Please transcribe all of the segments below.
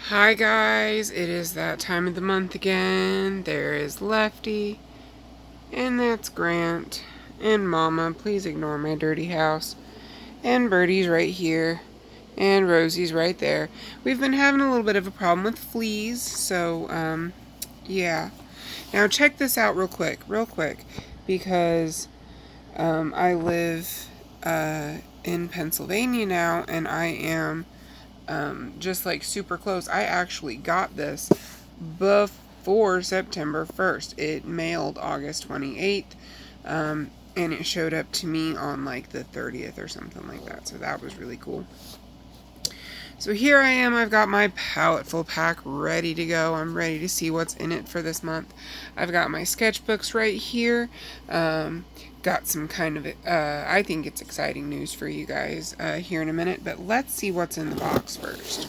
Hi guys, it is that time of the month again. There is Lefty, and that's Grant, and Mama, please ignore my dirty house, and Birdie's right here, and Rosie's right there. We've been having a little bit of a problem with fleas, so, yeah. Now check this out real quick, because, I live, in Pennsylvania now, and I am just like super close. I actually got this before September 1st. It mailed August 28th, and it showed up to me on like the 30th or something like that. So that was really cool. So here I am, I've got my Paletteful Pack ready to go. I'm ready to see what's in it for this month. I've got my sketchbooks right here. Got some kind of, I think it's exciting news for you guys here in a minute, but let's see what's in the box first.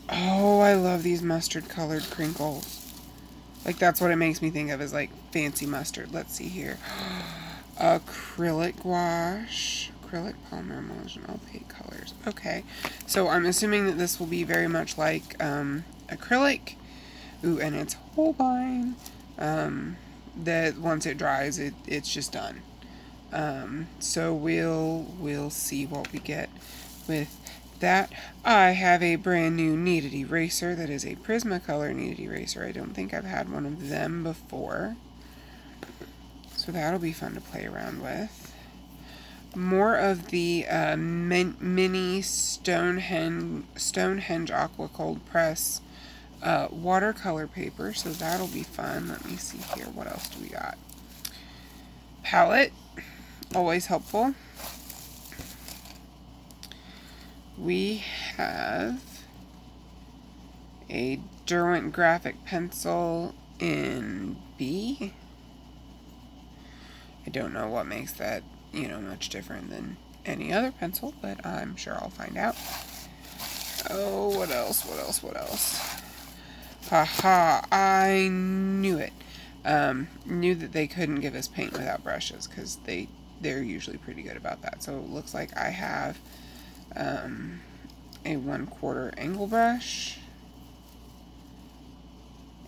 Oh, I love these mustard colored crinkles. Like that's what it makes me think of, is like fancy mustard. Let's see here. Acrylic gouache. Acrylic, polymer, emulsion, opaque colors. Okay, so I'm assuming that this will be very much like acrylic. Ooh, and it's Holbein. That once it dries, it's just done. So we'll see what we get with that. I have a brand new kneaded eraser that is a Prismacolor kneaded eraser. I don't think I've had one of them before, so that'll be fun to play around with. More of the mini Stonehenge Aqua Cold Press watercolor paper, so that'll be fun. Let me see here. What else do we got? Palette, always helpful. We have a Derwent graphic pencil in B. I don't know what makes that, much different than any other pencil, but I'm sure I'll find out. Oh, what else? Haha, I knew it. Knew that they couldn't give us paint without brushes, because they're usually pretty good about that. So it looks like I have a 1/4 angle brush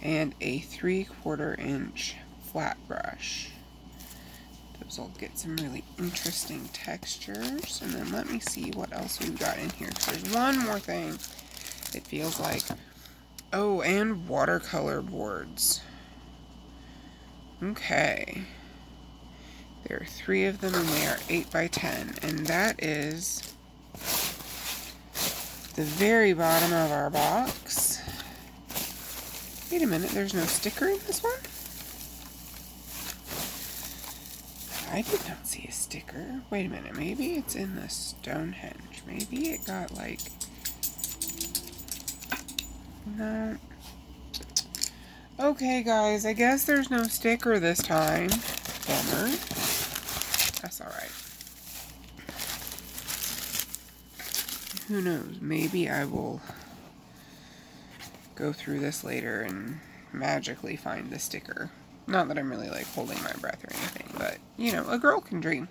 and a 3/4 inch flat brush. Those will get some really interesting textures. And then let me see what else we've got in here. There's one more thing, it feels like. Oh, and watercolor boards. Okay. There are 3 of them, and they are 8 by 10. And that is the very bottom of our box. Wait a minute, there's no sticker in this one? I did not see a sticker. Wait a minute, maybe it's in the Stonehenge. Maybe it got like... No. Okay, guys, I guess there's no sticker this time. Bummer. That's alright. Who knows? Maybe I will go through this later and magically find the sticker. Not that I'm really like holding my breath or anything, but a girl can dream.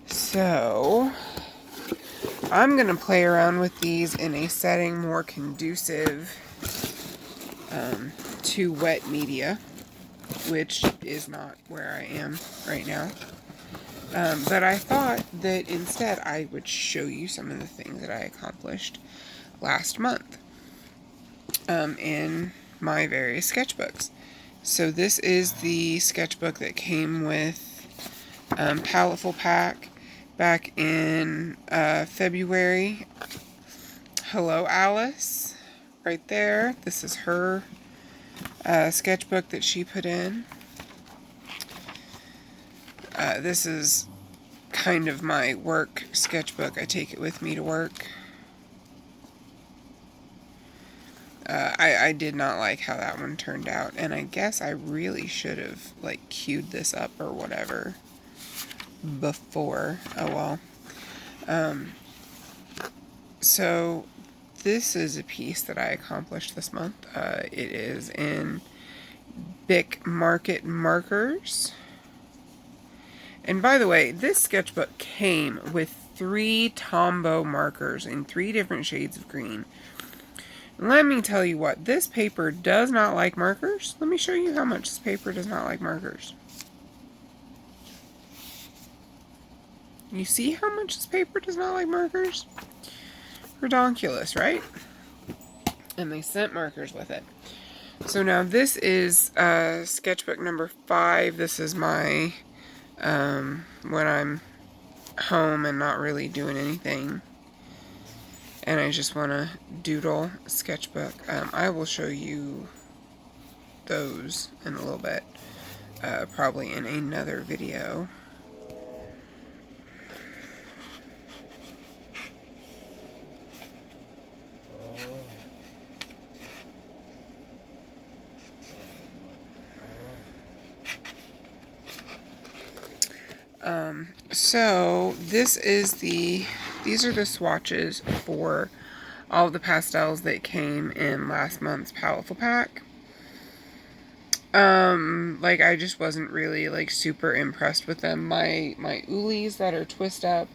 So I'm gonna play around with these in a setting more conducive to wet media, which is not where I am right now. But I thought that instead I would show you some of the things that I accomplished last month in my various sketchbooks. So this is the sketchbook that came with Paletteful Pack back in February. Hello, Alice. Right there. This is her sketchbook that she put in. This is kind of my work sketchbook. I take it with me to work. I did not like how that one turned out, and I guess I really should have like queued this up or whatever before. Oh well. So this is a piece that I accomplished this month. It is in Bic Market Markers, And by the way, this sketchbook came with 3 Tombow markers in 3 different shades of green. Let me tell you what, this paper does not like markers. Let me show you how much this paper does not like markers. You see how much this paper does not like markers? Redonkulous, right? And they sent markers with it. So now this is sketchbook number 5. This is my, when I'm home and not really doing anything, and I just want to doodle sketchbook. I will show you those in a little bit, probably in another video. So this is these are the swatches for all of the pastels that came in last month's Paletteful Pack. Like, I just wasn't really, like, super impressed with them. My Ulis that are twist up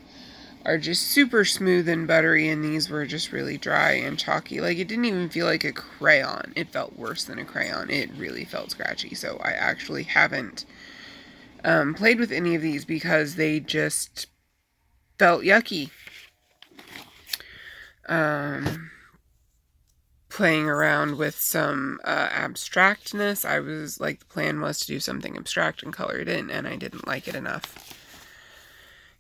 are just super smooth and buttery, and these were just really dry and chalky. Like, it didn't even feel like a crayon. It felt worse than a crayon. It really felt scratchy. So I actually haven't played with any of these because they just felt yucky. Playing around with some abstractness. I was like, the plan was to do something abstract and color it in, and I didn't like it enough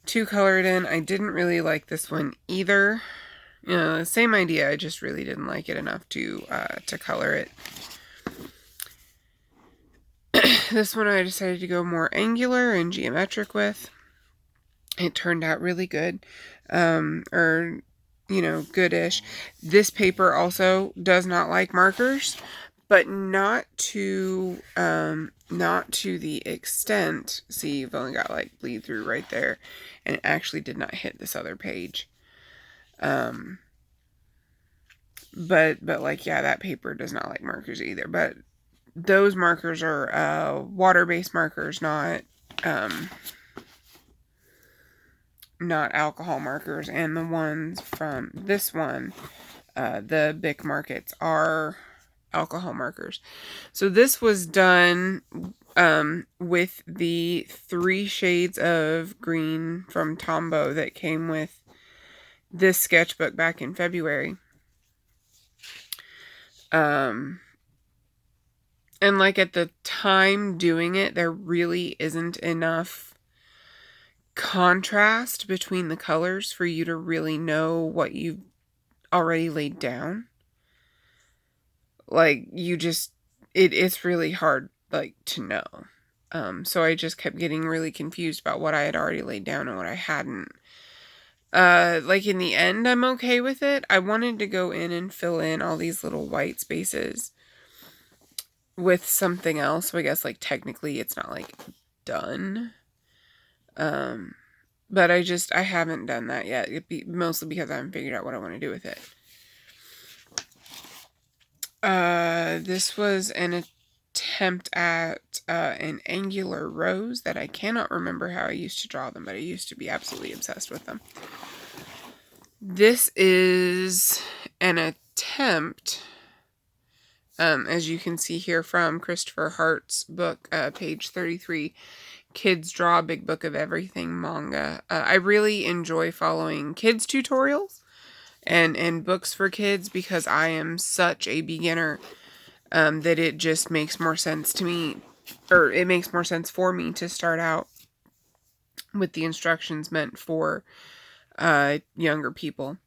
to color it in. I didn't really like this one either. You know, same idea. I just really didn't like it enough to color it. This one I decided to go more angular and geometric with. It turned out really good. Or, you know, goodish. This paper also does not like markers, but not to the extent. See, you've only got like bleed through right there, and it actually did not hit this other page. But like, yeah, that paper does not like markers either. But those markers are water-based markers, not alcohol markers. And the ones from this one, the Bic Markets, are alcohol markers. So this was done with the 3 shades of green from Tombow that came with this sketchbook back in February. And like, at the time doing it, there really isn't enough contrast between the colors for you to really know what you've already laid down. Like, you just, it's really hard, like, to know. So I just kept getting really confused about what I had already laid down and what I hadn't. Like, in the end, I'm okay with it. I wanted to go in and fill in all these little white spaces with something else. So I guess, like, technically it's not, like, done. But I haven't done that yet. Mostly because I haven't figured out what I want to do with it. This was an attempt at an angular rose that I cannot remember how I used to draw them, but I used to be absolutely obsessed with them. This is an attempt, as you can see here from Christopher Hart's book, page 33, Kids Draw Big Book of Everything manga. I really enjoy following kids tutorials and books for kids because I am such a beginner that it just makes more sense to me, or it makes more sense for me to start out with the instructions meant for younger people.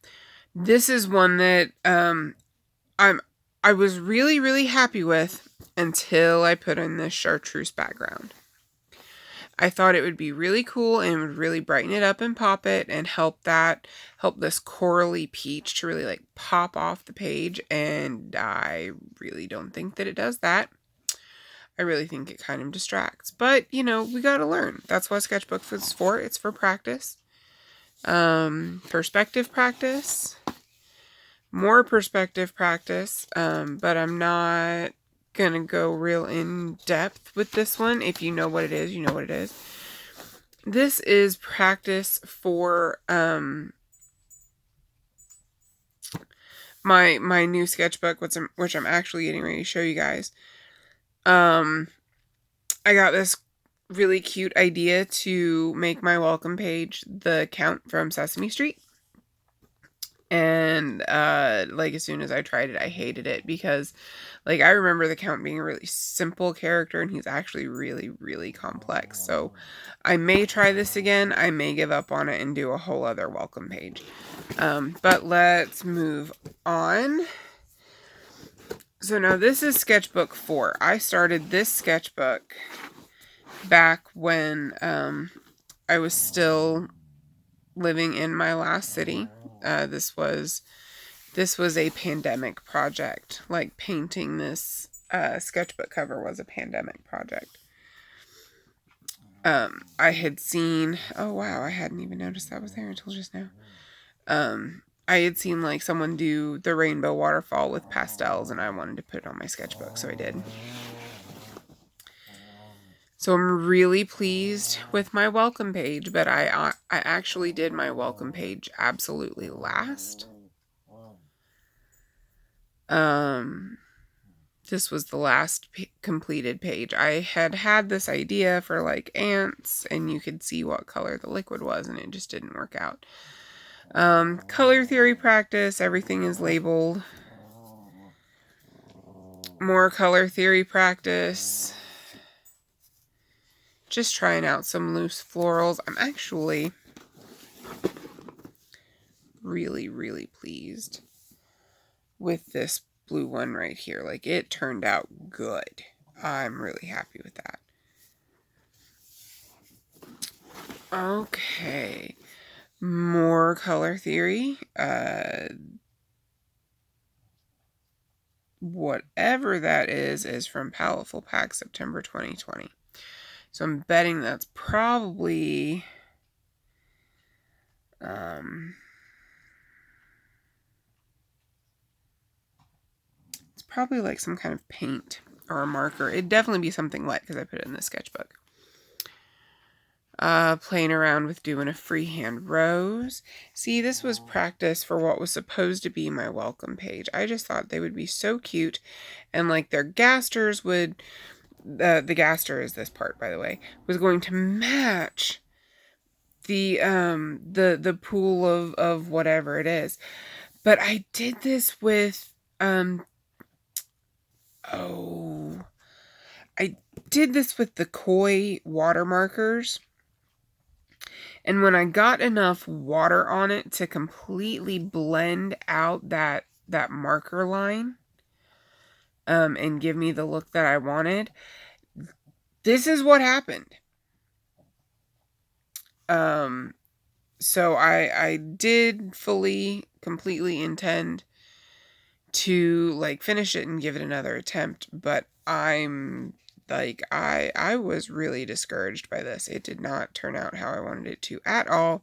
This is one that I was really, really happy with until I put in this chartreuse background. I thought it would be really cool and would really brighten it up and pop it and help this corally peach to really, like, pop off the page, and I really don't think that it does that. I really think it kind of distracts, but, you know, we gotta learn. That's what sketchbook is for. It's for practice. Perspective practice. More perspective practice, but I'm not gonna go real in depth with this one. If you know what it is, you know what it is. This is practice for my new sketchbook, which I'm actually getting ready to show you guys. I got this really cute idea to make my welcome page the Count from Sesame Street. And like as soon as I tried it, I hated it because like I remember the Count being a really simple character and he's actually really, really complex. So I may try this again. I may give up on it and do a whole other welcome page. But let's move on. So now this is sketchbook 4. I started this sketchbook back when I was still living in my last city. This was a pandemic project. Like painting this sketchbook cover was a pandemic project. I had seen, oh wow, I hadn't even noticed that was there until just now. I had seen like someone do the rainbow waterfall with pastels and I wanted to put it on my sketchbook, so I did. So I'm really pleased with my welcome page, but I actually did my welcome page absolutely last. This was the last completed page. I had this idea for like ants, and you could see what color the liquid was, and it just didn't work out. Color theory practice, everything is labeled. More color theory practice. Just trying out some loose florals. I'm actually really, really pleased with this blue one right here. Like, it turned out good. I'm really happy with that. Okay. More color theory. Whatever that is from Paletteful Pack, September 2020. So I'm betting that's probably it's probably like some kind of paint or a marker. It'd definitely be something wet because I put it in the sketchbook. Playing around with doing a freehand rose. See, this was practice for what was supposed to be my welcome page. I just thought they would be so cute, and like their gasters would, the gaster is this part, by the way, was going to match the pool of whatever it is. But I did this with I did this with the koi water markers. And when I got enough water on it to completely blend out that marker line and give me the look that I wanted, this is what happened. So I did completely intend to like finish it and give it another attempt, but I'm like, I was really discouraged by this. It did not turn out how I wanted it to at all.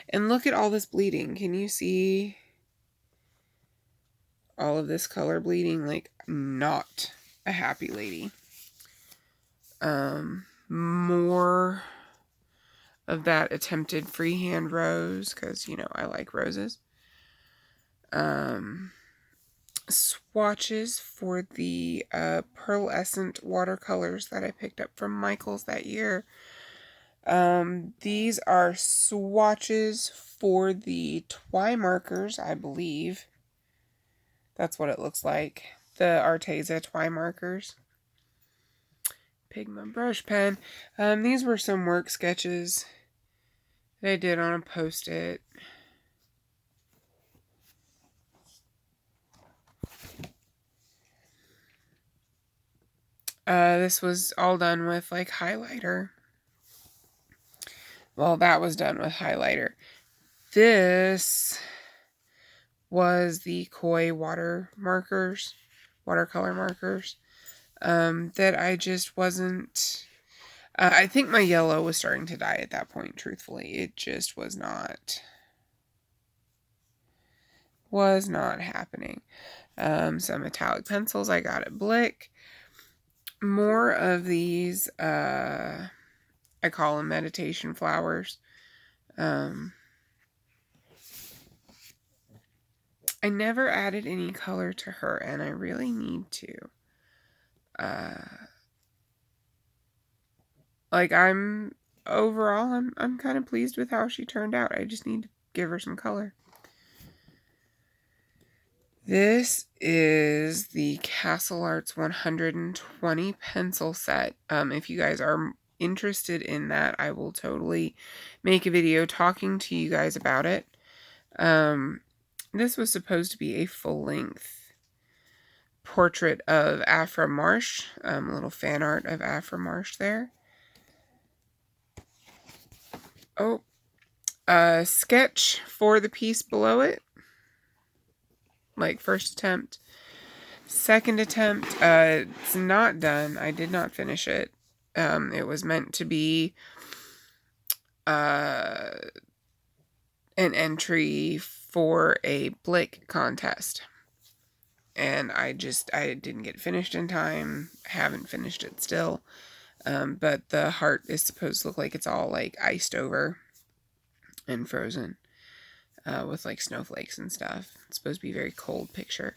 And look at all this bleeding. Can you see all of this color bleeding? Like, not a happy lady. More of that attempted freehand rose, because, you know, I like roses. Swatches for the pearlescent watercolors that I picked up from Michael's that year. These are swatches for the Twi markers, I believe. That's what it looks like. The Arteza Twi markers. Pigma brush pen. These were some work sketches that I did on a Post-it. This was all done with like highlighter. Well, that was done with highlighter. This was the koi watercolor markers, that I just wasn't, I think my yellow was starting to die at that point, truthfully. It just was not happening. Some metallic pencils I got at Blick. More of these I call them meditation flowers. I never added any color to her, and I really need to. Like, overall, I'm kind of pleased with how she turned out. I just need to give her some color. This is the Castle Arts 120 pencil set. If you guys are interested in that, I will totally make a video talking to you guys about it. This was supposed to be a full-length portrait of Afra Marsh. A little fan art of Afra Marsh there. Oh, sketch for the piece below it. Like, first attempt. Second attempt, it's not done. I did not finish it. It was meant to be an entry for a Blick contest. And I didn't get finished in time. Haven't finished it still. But the heart is supposed to look like it's all, like, iced over and frozen. With, like, snowflakes and stuff. It's supposed to be a very cold picture.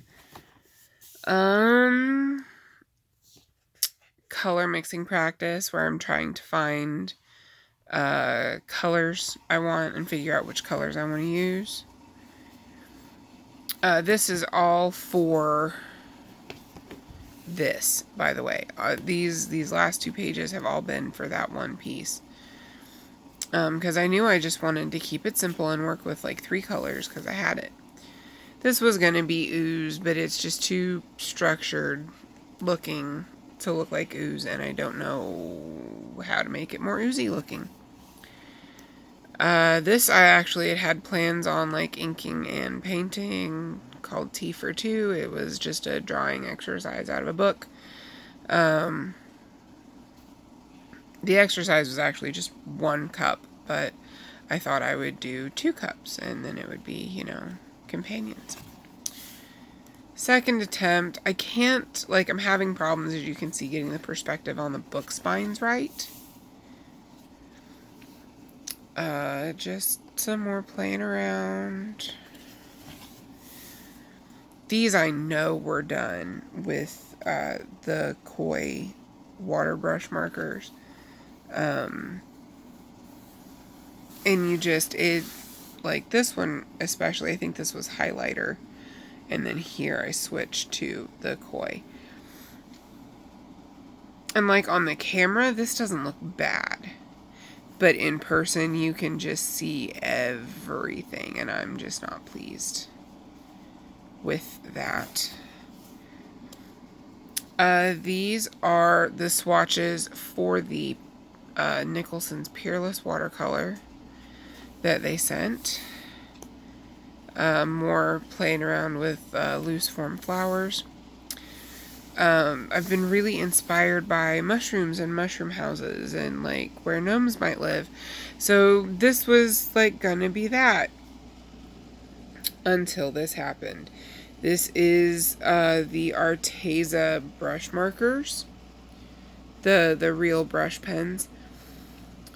Color mixing practice, where I'm trying to find colors I want and figure out which colors I want to use. This is all for this, by the way. These last 2 pages have all been for that one piece. Because I knew I just wanted to keep it simple and work with like 3 colors because I had it. This was going to be ooze, but it's just too structured looking to look like ooze, and I don't know how to make it more oozy looking. This I actually had plans on like inking and painting, called T for 2. It was just a drawing exercise out of a book. The exercise was actually just 1 cup, but I thought I would do 2 cups, and then it would be, you know, companions. Second attempt, I can't, like, I'm having problems, as you can see, getting the perspective on the book spines right. Just some more playing around. These I know were done with the Koi water brush markers. And you just, like this one especially, I think this was highlighter. And then here I switched to the Koi. And like on the camera, this doesn't look bad. But in person, you can just see everything. And I'm just not pleased with that. These are the swatches for the Nicholson's Peerless watercolor that they sent. More playing around with loose form flowers. I've been really inspired by mushrooms and mushroom houses and like where gnomes might live. So this was like gonna be that until this happened. This is the Arteza brush markers, the real brush pens.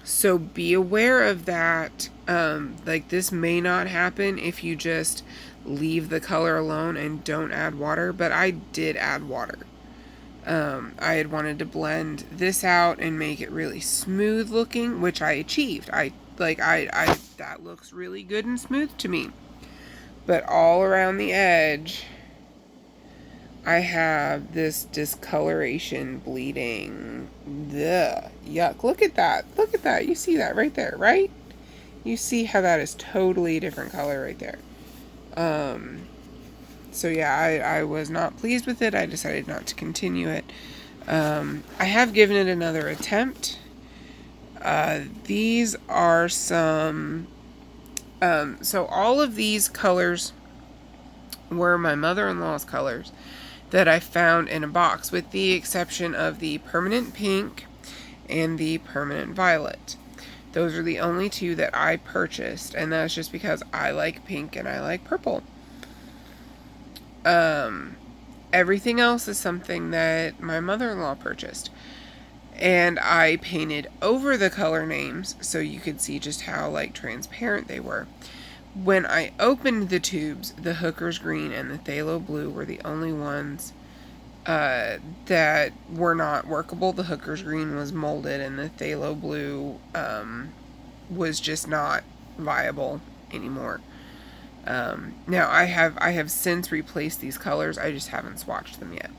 So be aware of that. Like this may not happen if you just leave the color alone and don't add water, but I did add water. I had wanted to blend this out and make it really smooth looking, which I achieved. That looks really good and smooth to me. But all around the edge, I have this discoloration bleeding. Ugh, yuck. Look at that. Look at that. You see that right there, right? You see how that is totally a different color right there. So yeah, I was not pleased with it. I decided not to continue it. I have given it another attempt. These are some... so all of these colors were my mother-in-law's colors that I found in a box, with the exception of the permanent pink and the permanent violet. Those are the only 2 that I purchased, and that's just because I like pink and I like purple. Everything else is something that my mother-in-law purchased. And I painted over the color names so you could see just how like transparent they were. When I opened the tubes, the Hooker's Green and the Phthalo Blue were the only ones that were not workable. The Hooker's Green was molded and the Phthalo Blue was just not viable anymore. Now I have since replaced these colors. I just haven't swatched them yet.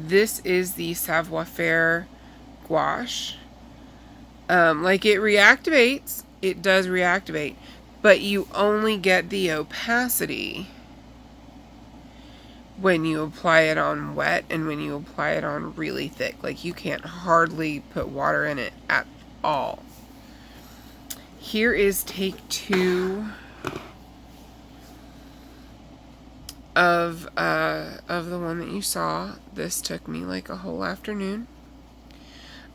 This is the Savoir Faire gouache. Like it reactivates. It does reactivate. But you only get the opacity when you apply it on wet and when you apply it on really thick. Like you can't hardly put water in it at all. Here is take 2 of the one that you saw. This took me like a whole afternoon.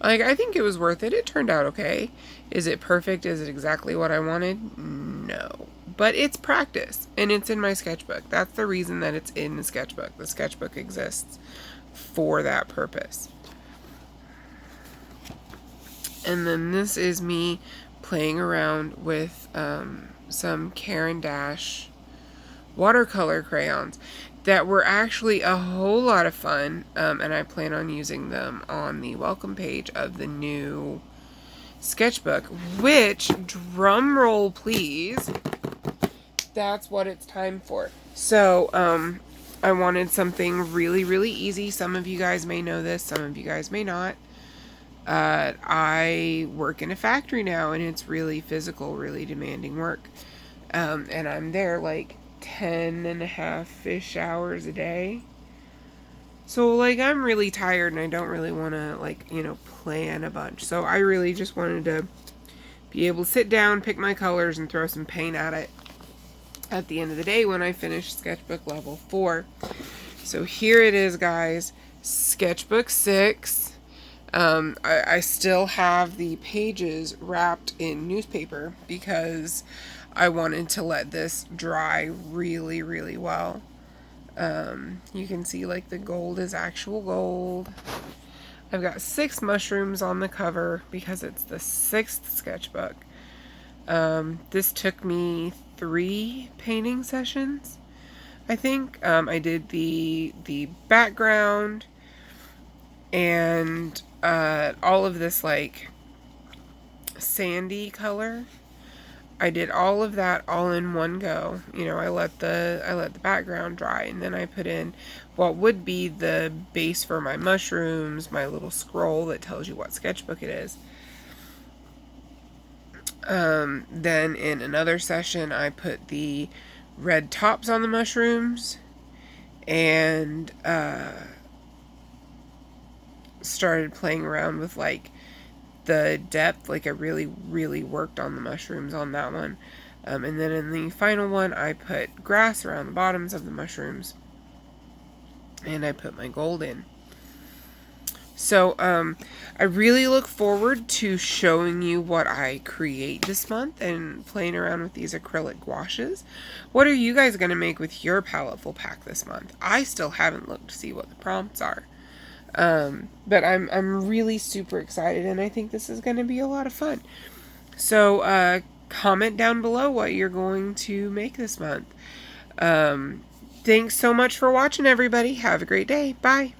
Like, I think it was worth it. It turned out okay. Is it perfect? Is it exactly what I wanted? No. But it's practice, and it's in my sketchbook. That's the reason that it's in the sketchbook. The sketchbook exists for that purpose. And then this is me playing around with some Caran d'Ache watercolor crayons that were actually a whole lot of fun, and I plan on using them on the welcome page of the new sketchbook, which, drum roll please, that's what it's time for. So I wanted something really, really easy. Some of you guys may know this, some of you guys may not. I work in a factory now, and it's really physical, really demanding work, and I'm there like 10.5-ish hours a day. So like I'm really tired and I don't really want to like, plan a bunch. So I really just wanted to be able to sit down, pick my colors and throw some paint at it at the end of the day when I finish sketchbook level 4. So here it is, guys. Sketchbook 6. I still have the pages wrapped in newspaper because I wanted to let this dry really, really well. You can see like the gold is actual gold. I've got 6 mushrooms on the cover because it's the 6th sketchbook. This took me 3 painting sessions, I think. I did the background and all of this like sandy color. I did all of that all in one go. I let the background dry, and then I put in what would be the base for my mushrooms, my little scroll that tells you what sketchbook it is. Then in another session, I put the red tops on the mushrooms and started playing around with like the depth. Like I really, really worked on the mushrooms on that one. And then in the final one, I put grass around the bottoms of the mushrooms and I put my gold in. So I really look forward to showing you what I create this month and playing around with these acrylic gouaches. What are you guys going to make with your Paletteful Pack this month? I still haven't looked to see what the prompts are. But I'm really super excited, and I think this is going to be a lot of fun. So comment down below what you're going to make this month. Thanks so much for watching, everybody. Have a great day. Bye.